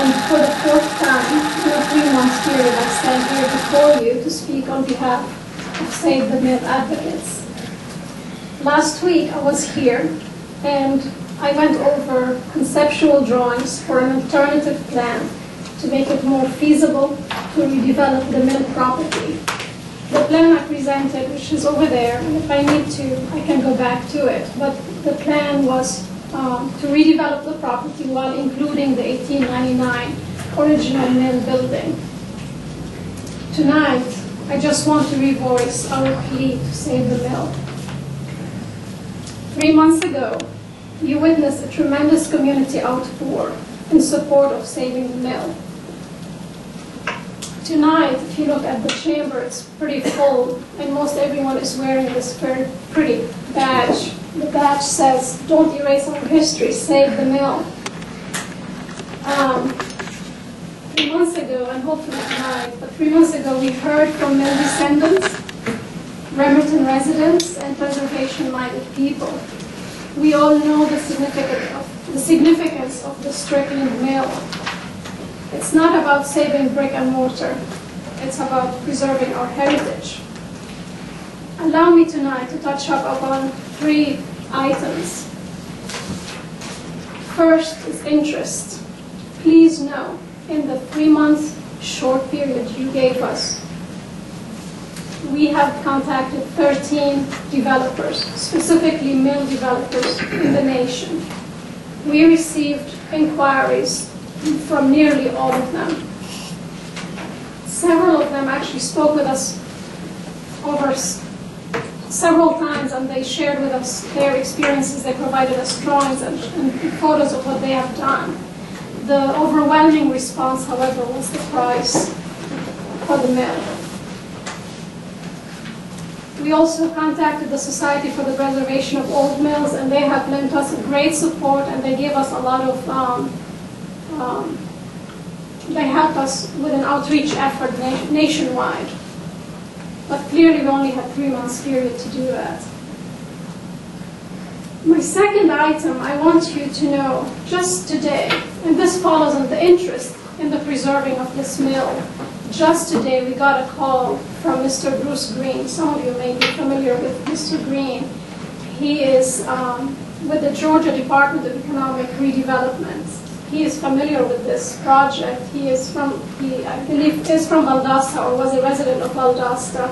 and for the fourth time in a 3-month period, I stand here before you to speak on behalf of Save the Mill advocates. Last week I was here and I went over conceptual drawings for an alternative plan to make it more feasible to redevelop the mill property. The plan I presented, which is over there, and if I need to, I can go back to it, but the plan was to redevelop the property while including the 1899 original mill building. Tonight, I just want to revoice our plea to save the mill. 3 months ago, you witnessed a tremendous community outpour in support of saving the mill. Tonight, if you look at the chamber, it's pretty full, and most everyone is wearing this very pretty badge. The badge says, "Don't erase our history, save the mill." 3 months ago, and hopefully tonight, but 3 months ago we heard from mill descendants, Remerton residents, and preservation-minded people. We all know the significance of the Strickland Mill. It's not about saving brick and mortar. It's about preserving our heritage. Allow me tonight to touch up upon 3 items. First is interest. Please know, in the 3-month short period you gave us, we have contacted 13 developers, specifically mill developers in the nation. We received inquiries from nearly all of them. Several of them actually spoke with us over several times, and they shared with us their experiences. They provided us drawings and photos of what they have done. The overwhelming response, however, was the price for the mill. We also contacted the Society for the Preservation of Old Mills, and they have lent us great support, and they gave us a lot of they helped us with an outreach effort nationwide. But clearly we only had 3 months period to do that. My second item, I want you to know, just today, and this follows on the interest in the preserving of this mill, just today we got a call from Mr. Bruce Green. Some of you may be familiar with Mr. Green. He is with the Georgia Department of Economic Redevelopment. He is familiar with this project. I believe, is from Valdosta, or was a resident of Valdosta,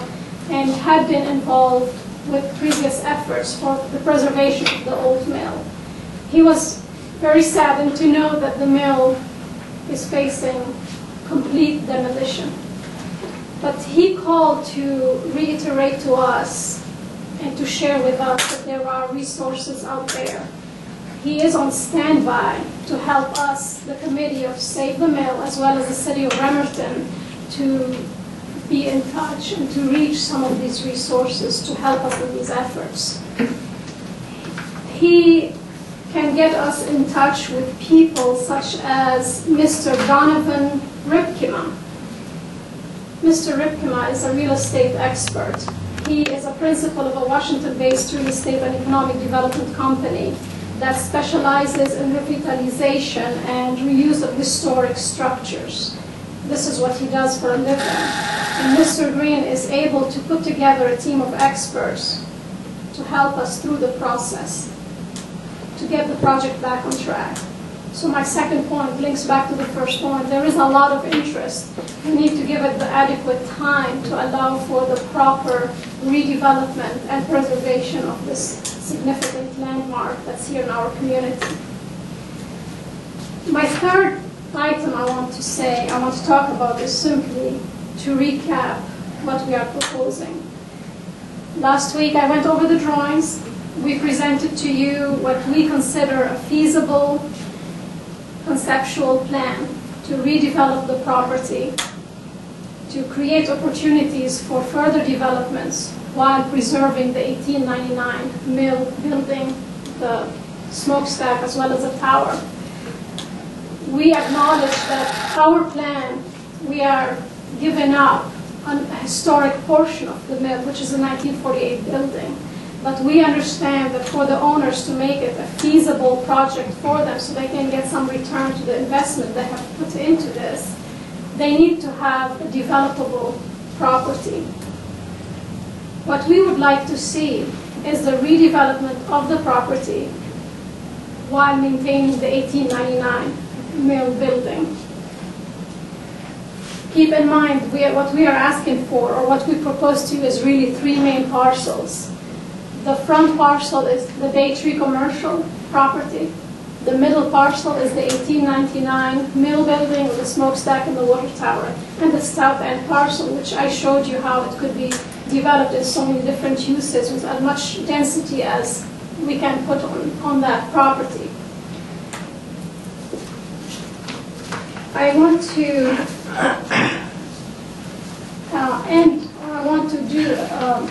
and had been involved with previous efforts for the preservation of the old mill. He was very saddened to know that the mill is facing complete demolition. But he called to reiterate to us and to share with us that there are resources out there. He is on standby to help us, the committee of Save the Mill, as well as the city of Remerton, to be in touch and to reach some of these resources to help us in these efforts. He can get us in touch with people such as Mr. Donovan Ripkema. Mr. Ripkema is a real estate expert. He is a principal of a Washington-based real estate and economic development company that specializes in revitalization and reuse of historic structures. This is what he does for a living. And Mr. Green is able to put together a team of experts to help us through the process, to get the project back on track. So my second point links back to the first point. There is a lot of interest. We need to give it the adequate time to allow for the proper redevelopment and preservation of this significant landmark that's here in our community. My third item I want to talk about is simply to recap what we are proposing. Last week I went over the drawings. We presented to you what we consider a feasible conceptual plan to redevelop the property, to create opportunities for further developments while preserving the 1899 mill building, the smokestack, as well as the tower. We acknowledge that our plan, we are giving up a historic portion of the mill, which is a 1948 building. But we understand that for the owners to make it a feasible project for them so they can get some return to the investment they have put into this, they need to have a developable property. What we would like to see is the redevelopment of the property while maintaining the 1899 mill building. Keep in mind, what we are asking for, or what we propose to you, is really three main parcels. The front parcel is the Bay Tree commercial property. The middle parcel is the 1899 mill building with the smokestack and the water tower. And the south end parcel, which I showed you how it could be developed in so many different uses with as much density as we can put on that property. I want to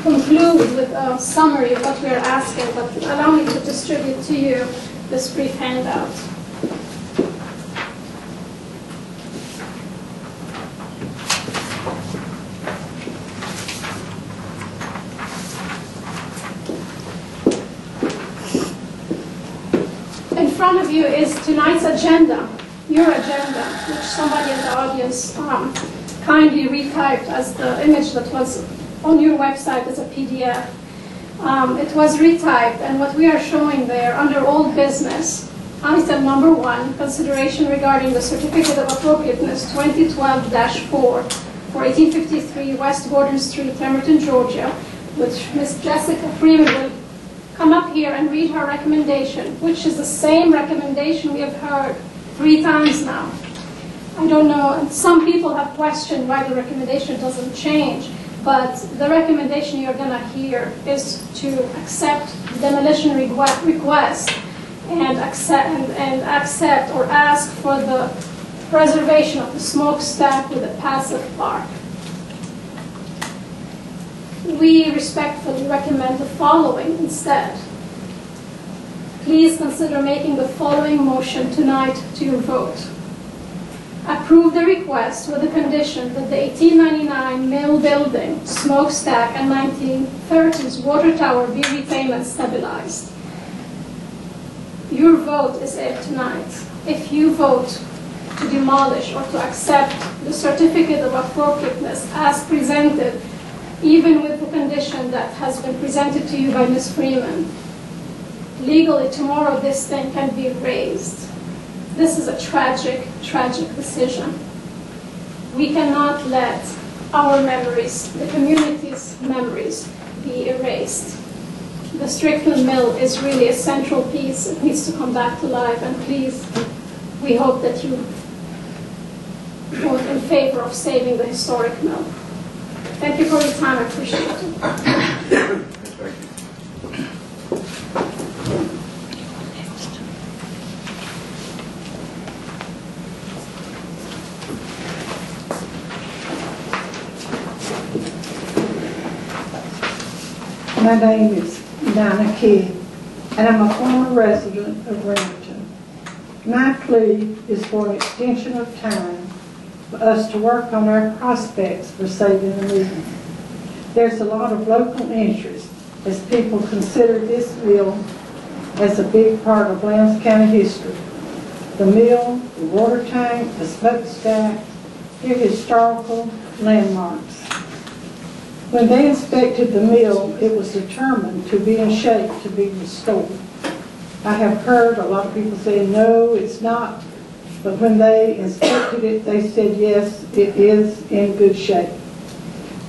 conclude with a summary of what we are asking, but allow me to distribute to you this brief handout. In front of you is tonight's agenda, your agenda, which somebody in the audience kindly retyped as the image that was on your website as a PDF. It was retyped, and what we are showing there under old business, item number 1, consideration regarding the certificate of appropriateness 2012-4 for 1853 West Gordon Street, Remerton, Georgia, which Ms. Jessica Freeman will come up here and read her recommendation, which is the same recommendation we have heard 3 times now. I don't know, and some people have questioned why the recommendation doesn't change, but the recommendation you're going to hear is to accept the demolition request and accept or ask for the preservation of the smokestack with a passive park. We respectfully recommend the following instead. Please consider making the following motion tonight to your vote. Approve the request with the condition that the 1899 mill building, smokestack, and 1930s water tower be retained and stabilized. Your vote is it tonight. If you vote to demolish or to accept the certificate of appropriateness as presented, even with the condition that has been presented to you by Ms. Freeman, legally tomorrow this thing can be raised. This is a tragic, tragic decision. We cannot let our memories, the community's memories, be erased. The Strickland Mill is really a central piece. It needs to come back to life, and please, we hope that you vote in favor of saving the historic mill. Thank you for your time. I appreciate it. Thank you. My name is Dinah Kidd, and I'm a former resident of Remerton. My plea is for an extension of time for us to work on our prospects for saving the mill. There's a lot of local interest as people consider this mill as a big part of Blount County history. The mill, the water tank, the smokestack, they're historical landmarks. When they inspected the mill, it was determined to be in shape to be restored. I have heard a lot of people say, no, it's not. But when they inspected it, they said, yes, it is in good shape.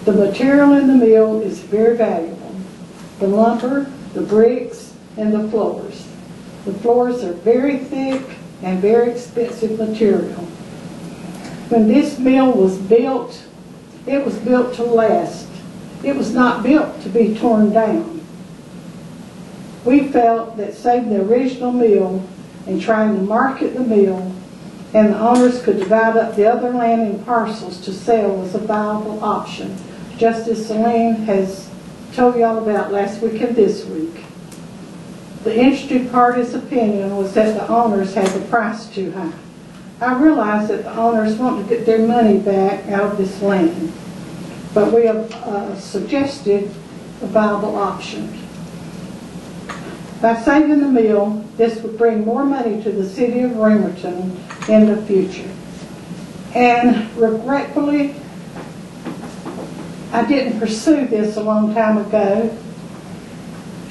The material in the mill is very valuable. The lumber, the bricks, and the floors. The floors are very thick and very expensive material. When this mill was built, it was built to last. It was not built to be torn down. We felt that saving the original mill and trying to market the mill and the owners could divide up the other land in parcels to sell was a viable option, just as Celine has told you all about last week and this week. The interested party's opinion was that the owners had the price too high. I realize that the owners want to get their money back out of this land, but we have suggested a viable option. By saving the mill, this would bring more money to the city of Remerton in the future. And regretfully, I didn't pursue this a long time ago.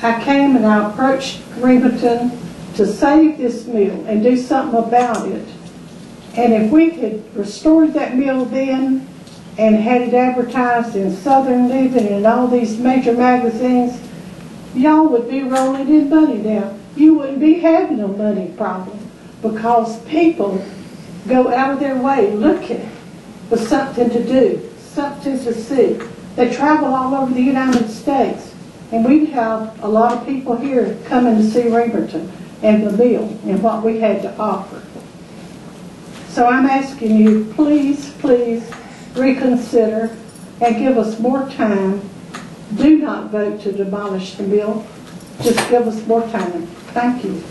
I came and I approached Remerton to save this mill and do something about it. And if we could restore that mill then and had it advertised in Southern Living and all these major magazines, y'all would be rolling in money now. You wouldn't be having a money problem because people go out of their way looking for something to do, something to see. They travel all over the United States, and we have a lot of people here coming to see Remerton and the mill and what we had to offer. So I'm asking you, please, please reconsider and give us more time. Do not vote to demolish the mill. Just give us more time. Thank you.